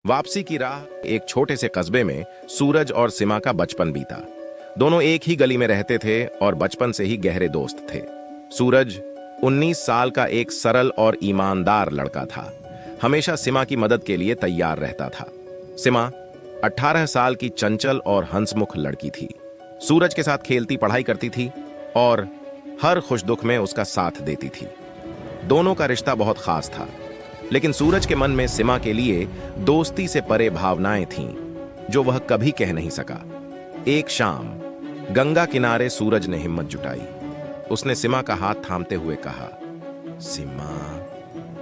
वापसी की राह। एक छोटे से कस्बे में सूरज और सीमा का बचपन बीता। दोनों एक ही गली में रहते थे और बचपन से ही गहरे दोस्त थे। सूरज 19 साल का एक सरल और ईमानदार लड़का था। हमेशा सीमा की मदद के लिए तैयार रहता था। सीमा 18 साल की चंचल और हंसमुख लड़की थी। सूरज के साथ खेलती, पढ़ाई करती थी और हर खुश दुख में उसका साथ देती थी। दोनों का रिश्ता बहुत खास था, लेकिन सूरज के मन में सीमा के लिए दोस्ती से परे भावनाएं थीं, जो वह कभी कह नहीं सका। एक शाम गंगा किनारे सूरज ने हिम्मत जुटाई। उसने सीमा का हाथ थामते हुए कहा, सीमा,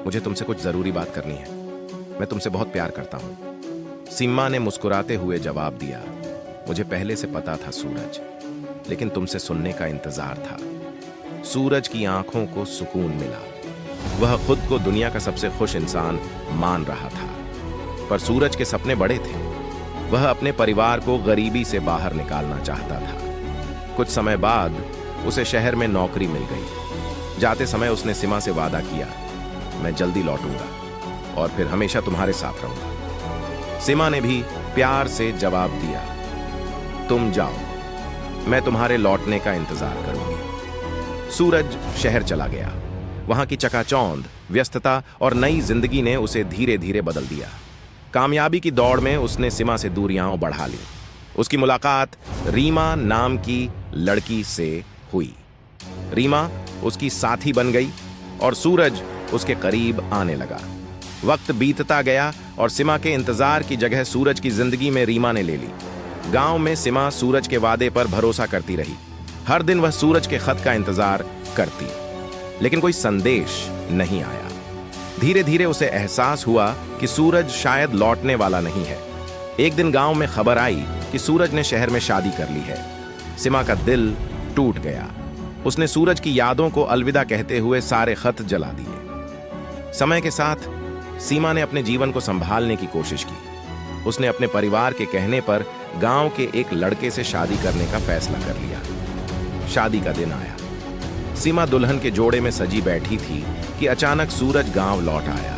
मुझे तुमसे कुछ जरूरी बात करनी है। मैं तुमसे बहुत प्यार करता हूं। सीमा ने मुस्कुराते हुए जवाब दिया, मुझे पहले से पता था सूरज, लेकिन तुमसे सुनने का इंतजार था। सूरज की आंखों को सुकून मिला। वह खुद को दुनिया का सबसे खुश इंसान मान रहा था, पर सूरज के सपने बड़े थे। वह अपने परिवार को गरीबी से बाहर निकालना चाहता था। कुछ समय बाद उसे शहर में नौकरी मिल गई। जाते समय उसने सीमा से वादा किया, मैं जल्दी लौटूंगा और फिर हमेशा तुम्हारे साथ रहूंगा। सीमा ने भी प्यार से जवाब दिया, तुम जाओ, मैं तुम्हारे लौटने का इंतजार करूंगी। सूरज शहर चला गया। वहां की चकाचौंध, व्यस्तता और नई जिंदगी ने उसे धीरे धीरे बदल दिया। कामयाबी की दौड़ में उसने सीमा से दूरियां बढ़ा ली। उसकी मुलाकात रीमा नाम की लड़की से हुई। रीमा उसकी साथी बन गई और सूरज उसके करीब आने लगा। वक्त बीतता गया और सीमा के इंतजार की जगह सूरज की जिंदगी में रीमा ने ले ली। गांव में सीमा सूरज के वादे पर भरोसा करती रही। हर दिन वह सूरज के खत का इंतजार करती, लेकिन कोई संदेश नहीं आया। धीरे धीरे उसे एहसास हुआ कि सूरज शायद लौटने वाला नहीं है। एक दिन गांव में खबर आई कि सूरज ने शहर में शादी कर ली है। सीमा का दिल टूट गया। उसने सूरज की यादों को अलविदा कहते हुए सारे खत जला दिए। समय के साथ सीमा ने अपने जीवन को संभालने की कोशिश की। उसने अपने परिवार के कहने पर गांव के एक लड़के से शादी करने का फैसला कर लिया। शादी का दिन आया। सीमा दुल्हन के जोड़े में सजी बैठी थी कि अचानक सूरज गांव लौट आया।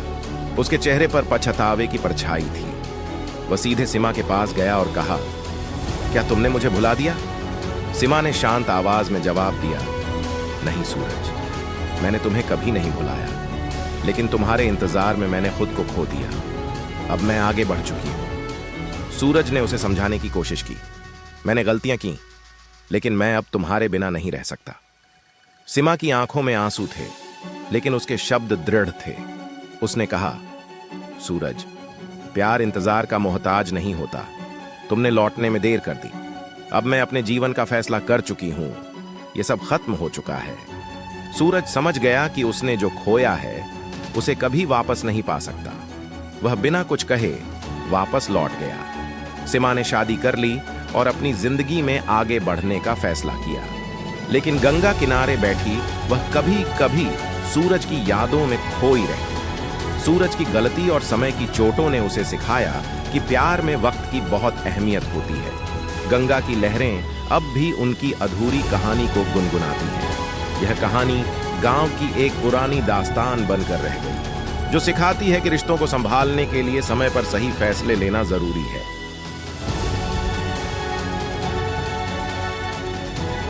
उसके चेहरे पर पछतावे की परछाई थी। वह सीधे सीमा के पास गया और कहा, क्या तुमने मुझे भुला दिया? सीमा ने शांत आवाज में जवाब दिया, नहीं सूरज, मैंने तुम्हें कभी नहीं भुलाया, लेकिन तुम्हारे इंतजार में मैंने खुद को खो दिया। अब मैं आगे बढ़ चुकी हूं। सूरज ने उसे समझाने की कोशिश की, मैंने गलतियां की, लेकिन मैं अब तुम्हारे बिना नहीं रह सकता। सीमा की आंखों में आंसू थे, लेकिन उसके शब्द दृढ़ थे। उसने कहा, सूरज, प्यार इंतजार का मोहताज नहीं होता। तुमने लौटने में देर कर दी। अब मैं अपने जीवन का फैसला कर चुकी हूं। यह सब खत्म हो चुका है। सूरज समझ गया कि उसने जो खोया है उसे कभी वापस नहीं पा सकता। वह बिना कुछ कहे वापस लौट गया। सीमा ने शादी कर ली और अपनी जिंदगी में आगे बढ़ने का फैसला किया, लेकिन गंगा किनारे बैठी वह कभी कभी सूरज की यादों में खोई रही। सूरज की गलती और समय की चोटों ने उसे सिखाया कि प्यार में वक्त की बहुत अहमियत होती है। गंगा की लहरें अब भी उनकी अधूरी कहानी को गुनगुनाती हैं। यह कहानी गांव की एक पुरानी दास्तान बनकर रह गई, जो सिखाती है कि रिश्तों को संभालने के लिए समय पर सही फैसले लेना जरूरी है।